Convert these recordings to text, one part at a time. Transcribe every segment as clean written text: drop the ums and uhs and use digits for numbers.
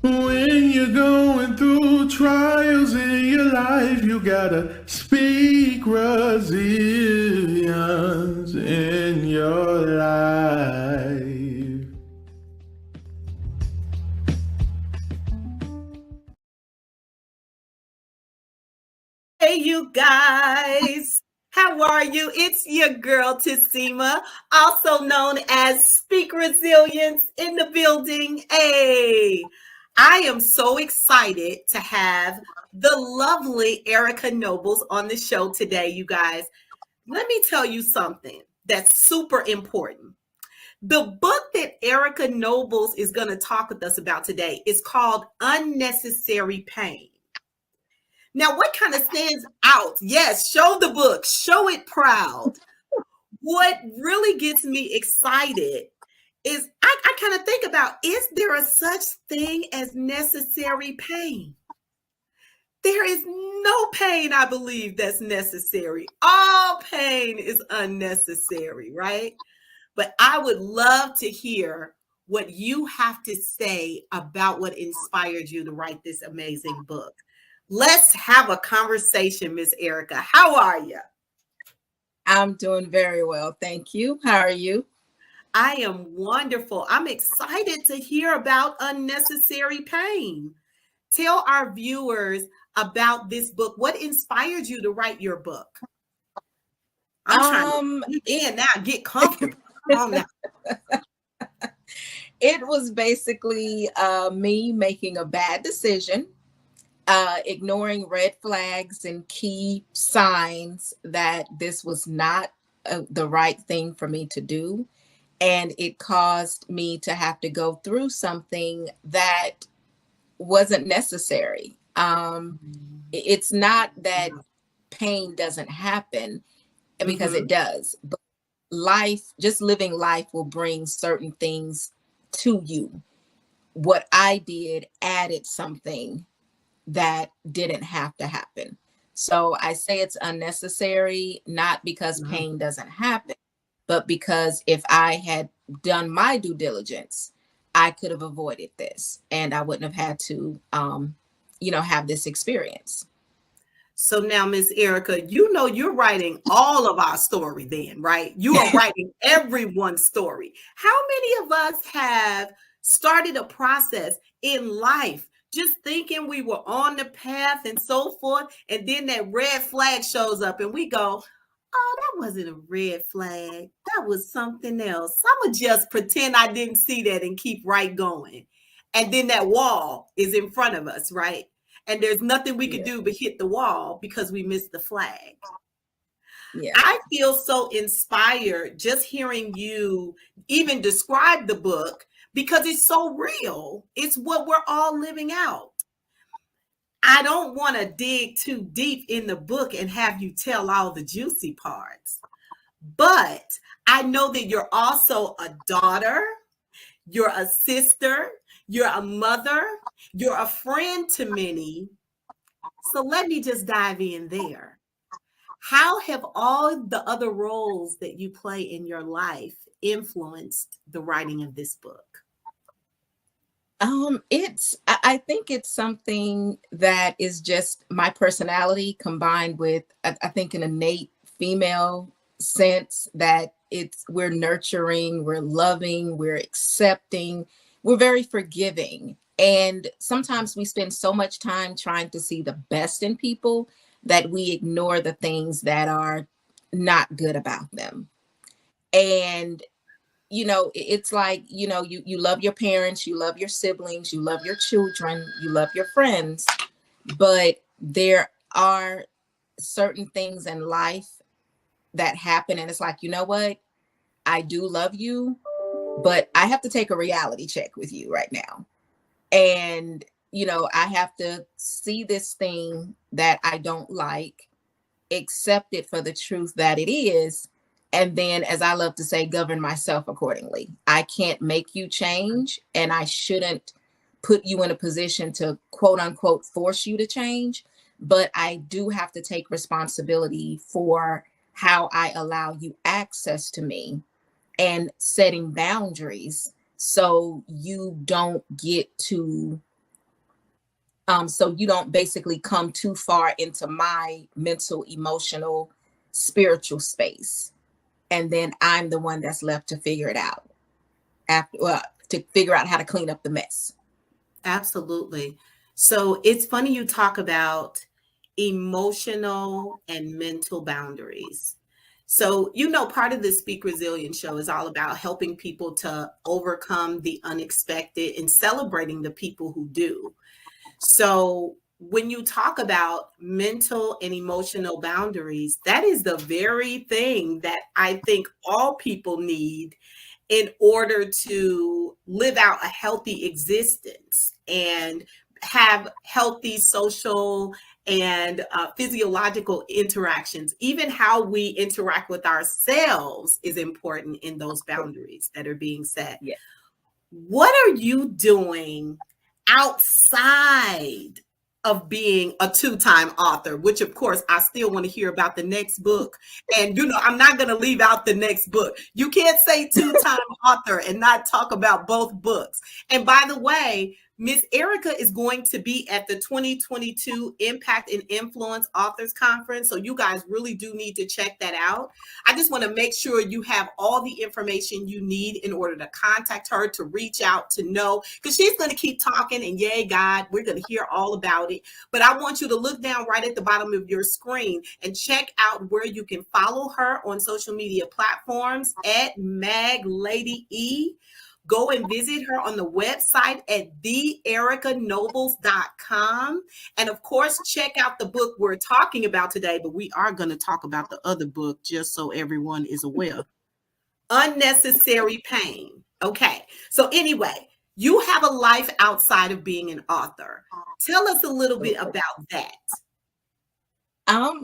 When you're going through trials in your life, you gotta speak resilience in your life. Hey, you guys. How are you? It's your girl, Tissima, also known as Speak Resilience in the building. Hey, I am so excited to have the lovely Erica Nobles on the show today, you guys. Let me tell you something that's super important. The book that Erica Nobles is going to talk with us about today is called Unnecessary Pain. Now, what kind of stands out? Yes, show the book, show it proud. What really gets me excited is I kind of think about, is there a such thing as necessary pain? There is no pain, I believe, that's necessary. All pain is unnecessary, right? But I would love to hear what you have to say about what inspired you to write this amazing book. Let's have a conversation, Miss Erica. How are you? I'm doing very well. Thank you. How are you? I am wonderful. I'm excited to hear about unnecessary pain. Tell our viewers about this book. What inspired you to write your book? I'm trying to Um, dig in now, get comfortable. Come on now. it was basically me making a bad decision, ignoring red flags and key signs that this was not the right thing for me to do. And it caused me to have to go through something that wasn't necessary. It's not that pain doesn't happen, because it Mm-hmm. does. But life, just living life, will bring certain things to you. What I did added something that didn't have to happen. So I say it's unnecessary, not because pain doesn't happen, but because if I had done my due diligence, I could have avoided this and I wouldn't have had to, have this experience. So now, Miss Erica, you know you're writing all of our story then, right? You are writing everyone's story. How many of us have started a process in life just thinking we were on the path and so forth, and then that red flag shows up and we go, oh, that wasn't a red flag. That was something else. I'm going to just pretend I didn't see that and keep right going. And then that wall is in front of us, right? And there's nothing we could Yeah. do but hit the wall because we missed the flag. Yeah. I feel so inspired just hearing you even describe the book because it's so real. It's what we're all living out. I don't want to dig too deep in the book and have you tell all the juicy parts, but I know that you're also a daughter, you're a sister, you're a mother, you're a friend to many. So let me just dive in there. How have all the other roles that you play in your life influenced the writing of this book? I think it's something that is just my personality combined with, I think, an innate female sense that we're nurturing, we're loving, we're accepting, we're very forgiving. And sometimes we spend so much time trying to see the best in people that we ignore the things that are not good about them. And it's like, you love your parents, you love your siblings, you love your children, you love your friends, but there are certain things in life that happen, and it's like, you know what, I do love you, but I have to take a reality check with you right now. And I have to see this thing that I don't like, accept it for the truth that it is, and then, as I love to say, govern myself accordingly. I can't make you change, and I shouldn't put you in a position to quote unquote force you to change, but I do have to take responsibility for how I allow you access to me and setting boundaries so you don't get to So you don't basically come too far into my mental, emotional, spiritual space. And then I'm the one that's left to figure it out to figure out how to clean up the mess. Absolutely. So it's funny you talk about emotional and mental boundaries. So, part of the Speak Resilient show is all about helping people to overcome the unexpected and celebrating the people who do. So, when you talk about mental and emotional boundaries, that is the very thing that I think all people need in order to live out a healthy existence and have healthy social and physiological interactions. Even how we interact with ourselves is important in those boundaries that are being set. Yeah. What are you doing outside of being a two-time author, which of course I still want to hear about the next book. And I'm not going to leave out the next book. You can't say two-time author and not talk about both books. And by the way, Miss Erica is going to be at the 2022 Impact and Influence Authors Conference. So you guys really do need to check that out. I just want to make sure you have all the information you need in order to contact her, to reach out, to know, because she's going to keep talking, and yay, God, we're going to hear all about it. But I want you to look down right at the bottom of your screen and check out where you can follow her on social media platforms at Mag Lady E. Go and visit her on the website at theericanobles.com. And of course, check out the book we're talking about today, but we are going to talk about the other book just so everyone is aware. Unnecessary Pain. Okay. So anyway, you have a life outside of being an author. Tell us a little bit about that.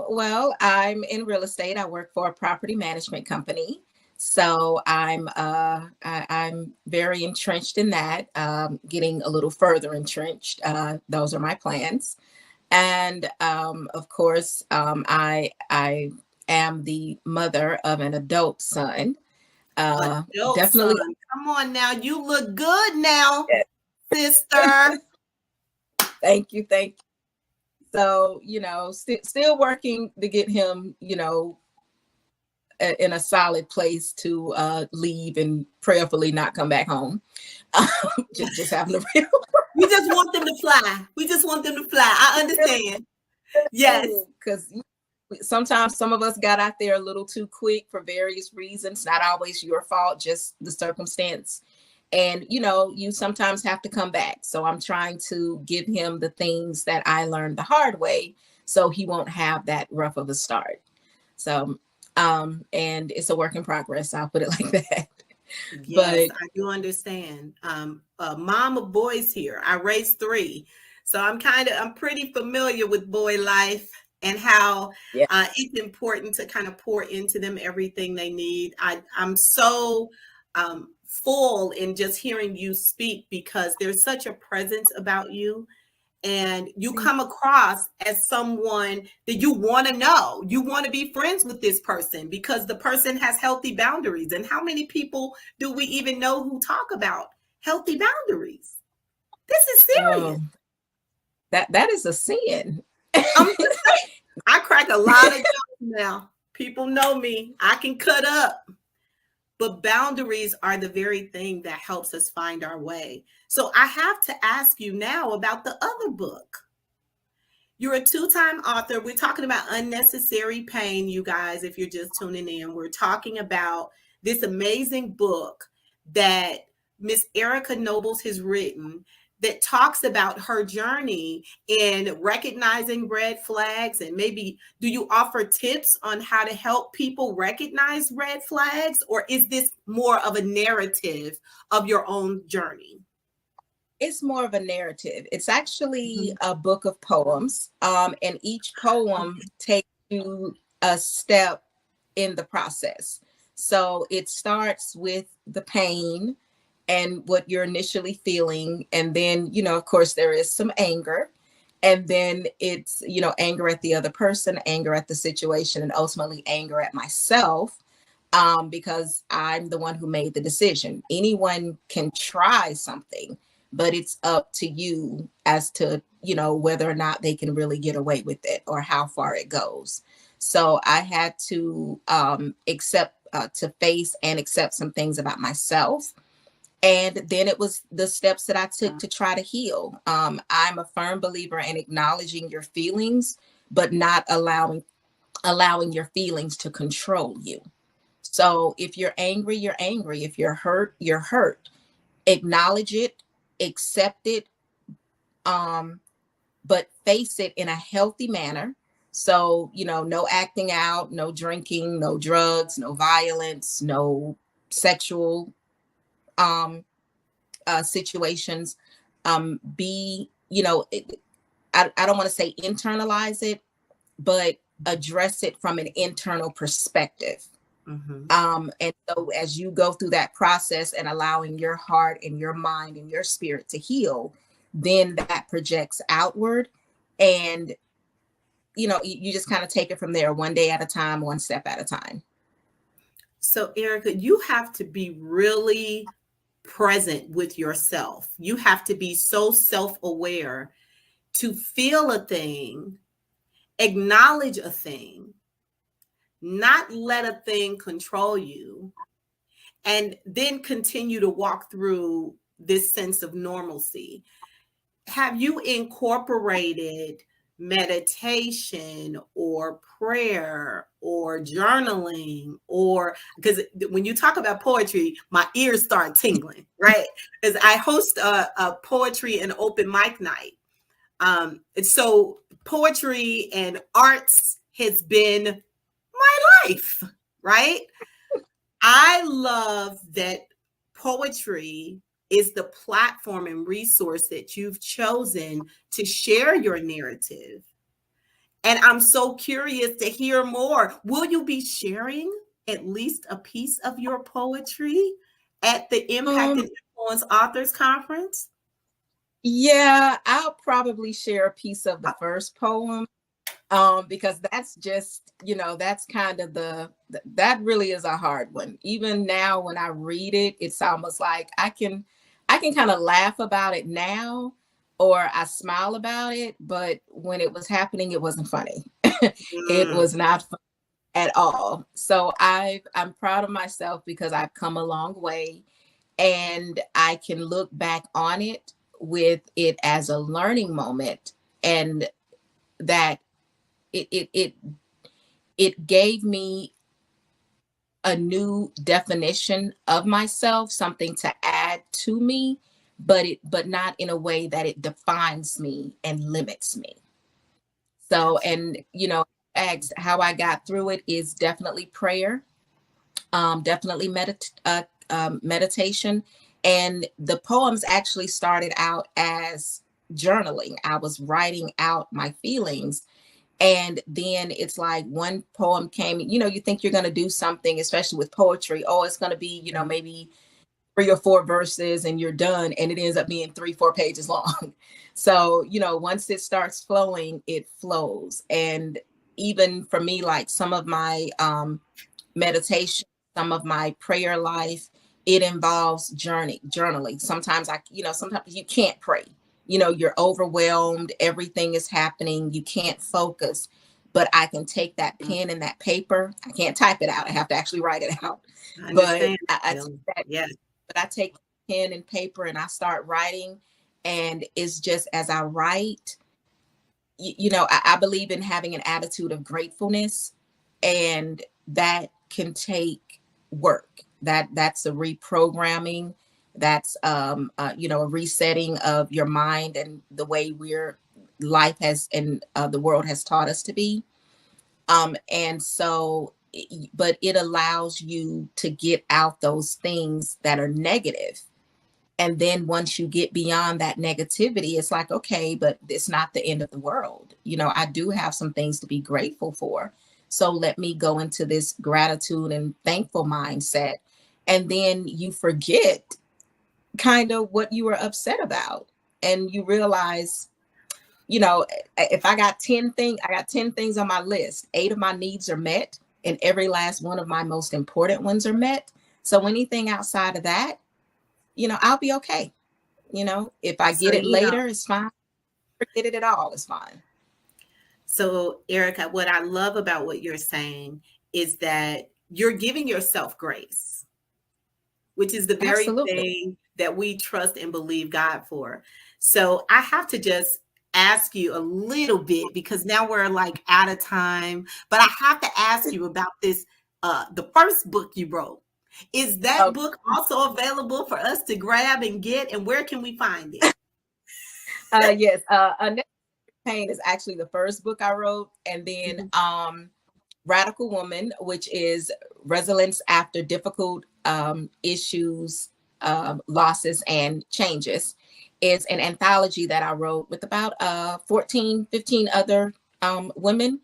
Well, I'm in real estate. I work for a property management company. So I'm very entrenched in that, getting a little further entrenched. Those are my plans. And of course, I am the mother of an adult son. Definitely. Son. Come on now. You look good now, sister. Thank you. So, still working to get him, in a solid place to leave and prayerfully not come back home. just having a real. We just want them to fly. I understand. Yes. Because sometimes some of us got out there a little too quick for various reasons, not always your fault, just the circumstance. And, you sometimes have to come back. So I'm trying to give him the things that I learned the hard way so he won't have that rough of a start. So and it's a work in progress. I'll put it like that. Yes, but I do understand. Mom of boys here. I raised 3. So I'm pretty familiar with boy life and how it's important to kind of pour into them everything they need. I'm so full in just hearing you speak because there's such a presence about you. And you come across as someone that you want to know. You want to be friends with this person because the person has healthy boundaries. And how many people do we even know who talk about healthy boundaries? This is serious. That is a sin. I crack a lot of jokes now. People know me. I can cut up. But boundaries are the very thing that helps us find our way. So I have to ask you now about the other book. You're a 2-time author. We're talking about Unnecessary Pain, you guys, if you're just tuning in. We're talking about this amazing book that Miss Erica Nobles has written that talks about her journey in recognizing red flags. And maybe do you offer tips on how to help people recognize red flags? Or is this more of a narrative of your own journey? It's more of a narrative. It's actually a book of poems. And each poem takes you a step in the process. So it starts with the pain and what you're initially feeling. And then, of course, there is some anger. And then it's, anger at the other person, anger at the situation, and ultimately anger at myself, because I'm the one who made the decision. Anyone can try something, but it's up to you as to, whether or not they can really get away with it or how far it goes. So I had to to face and accept some things about myself. And then it was the steps that I took to try to heal. I'm a firm believer in acknowledging your feelings, but not allowing your feelings to control you. So if you're angry, you're angry. If you're hurt, you're hurt. Acknowledge it, accept it, but face it in a healthy manner. So, no acting out, no drinking, no drugs, no violence, no sexual situations. Be, I don't want to say internalize it, but address it from an internal perspective. Mm-hmm. And so as you go through that process and allowing your heart and your mind and your spirit to heal, then that projects outward. And, you just kind of take it from there, one day at a time, one step at a time. So, Erica, you have to be really present with yourself. You have to be so self-aware to feel a thing, acknowledge a thing, not let a thing control you, and then continue to walk through this sense of normalcy. Have you incorporated meditation or prayer or journaling? Or because when you talk about poetry, my ears start tingling, right? Because I host a poetry and open mic night. And so poetry and arts has been my life, right? I love that poetry is the platform and resource that you've chosen to share your narrative. And I'm so curious to hear more. Will you be sharing at least a piece of your poetry at the Impact and Influence Authors Conference? Yeah, I'll probably share a piece of the first poem. Because that's just, that's kind of that really is a hard one. Even now when I read it, it's almost like I can kind of laugh about it now, or I smile about it. But when it was happening, it wasn't funny. It was not fun at all. So I'm proud of myself because I've come a long way, and I can look back on it with it as a learning moment, and that it gave me a new definition of myself, something to add to me, but not in a way that it defines me and limits me. So, and asked how I got through it is definitely prayer, definitely meditation, and the poems actually started out as journaling. I was writing out my feelings. And then it's like one poem came, you think you're going to do something, especially with poetry. Oh, it's going to be, maybe 3 or 4 verses and you're done. And it ends up being 3-4 pages long. So, once it starts flowing, it flows. And even for me, like some of my meditation, some of my prayer life, it involves journaling. Sometimes sometimes you can't pray. You're overwhelmed, everything is happening, you can't focus, but I can take that pen and that paper. I can't type it out. I have to actually write it out. But I take pen and paper and I start writing. And it's just as I write, I believe in having an attitude of gratefulness, and that can take work. That's a reprogramming. That's a resetting of your mind and the way life has and the world has taught us to be. And so, but it allows you to get out those things that are negative. And then once you get beyond that negativity, it's like, okay, but it's not the end of the world. I do have some things to be grateful for. So let me go into this gratitude and thankful mindset. And then you forget kind of what you were upset about, and you realize, if I got 10 things on my list, 8 of my needs are met, and every last one of my most important ones are met. So anything outside of that, I'll be okay. If I So, get it later, it's fine. Forget it at all, it's fine. So, Erica, what I love about what you're saying is that you're giving yourself grace, which is the very Absolutely. thing that we trust and believe God for. So I have to just ask you a little bit, because now we're like out of time, but I have to ask you about this, the first book you wrote. Is that book also available for us to grab and get, and where can we find it? Yes. Unnecessary Pain is actually the first book I wrote. And then Radical Woman, which is resilience after difficult issues, losses, and changes, is an anthology that I wrote with about 14, 15 other women.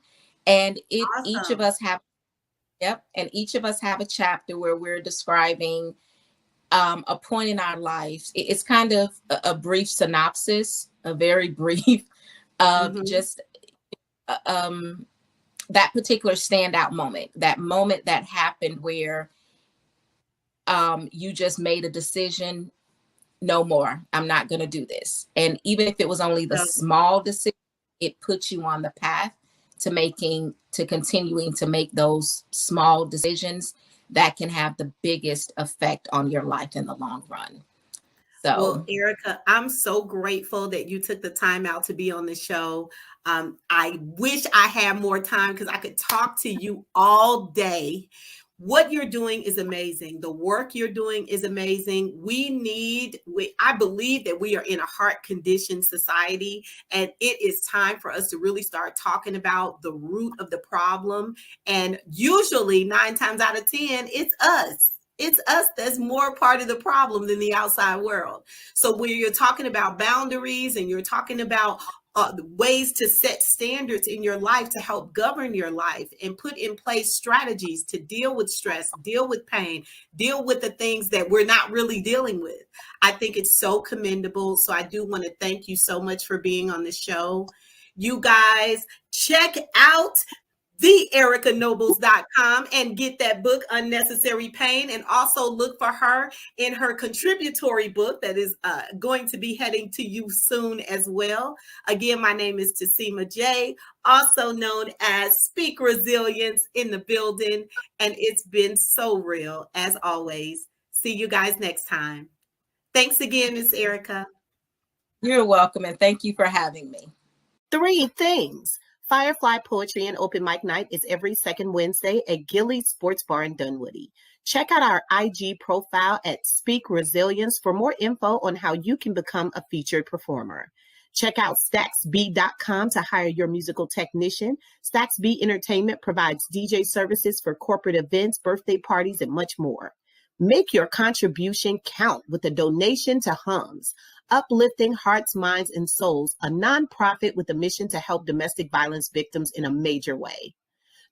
And each of us have, and each of us have a chapter where we're describing a point in our lives. It's kind of a brief synopsis, a very brief of just that particular standout moment, that moment that happened where you just made a decision, no more, I'm not going to do this. And even if it was only the small decision, it puts you on the path to continuing to make those small decisions that can have the biggest effect on your life in the long run. So, well, Erica, I'm so grateful that you took the time out to be on the show. I wish I had more time because I could talk to you all day. What you're doing is amazing. The work you're doing is amazing. I believe that we are in a heart conditioned society, and it is time for us to really start talking about the root of the problem. And usually 9 times out of 10, it's us. It's us that's more part of the problem than the outside world. So when you're talking about boundaries and you're talking about ways to set standards in your life to help govern your life and put in place strategies to deal with stress, deal with pain, deal with the things that we're not really dealing with, I think it's so commendable. So I do want to thank you so much for being on the show. You guys, check out theericanobles.com and get that book, Unnecessary Pain, and also look for her in her contributory book that is going to be heading to you soon as well. Again, my name is Tassima J, also known as Speak Resilience in the building, and it's been so real as always. See you guys next time. Thanks again, Miss Erica. You're welcome, and thank you for having me. 3 things. Firefly Poetry and Open Mic Night is every second Wednesday at Gillies Sports Bar in Dunwoody. Check out our IG profile at Speak Resilience for more info on how you can become a featured performer. Check out StacksB.com to hire your musical technician. StacksB Entertainment provides DJ services for corporate events, birthday parties, and much more. Make your contribution count with a donation to HUMS, Uplifting Hearts, Minds, and Souls, a nonprofit with a mission to help domestic violence victims in a major way.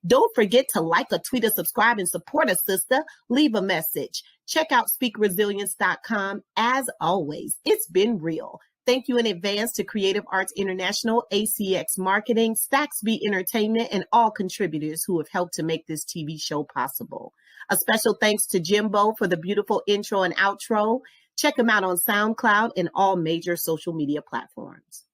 Don't forget to like, tweet, or subscribe, and support us, sister. Leave a message. Check out speakresilience.com. As always, it's been real. Thank you in advance to Creative Arts International, ACX Marketing, Stacksby Entertainment, and all contributors who have helped to make this TV show possible. A special thanks to Jimbo for the beautiful intro and outro. Check him out on SoundCloud and all major social media platforms.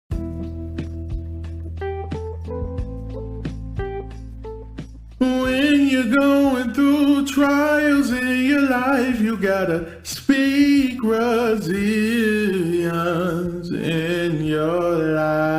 When you're going through trials in your life, you gotta speak resilience in your life.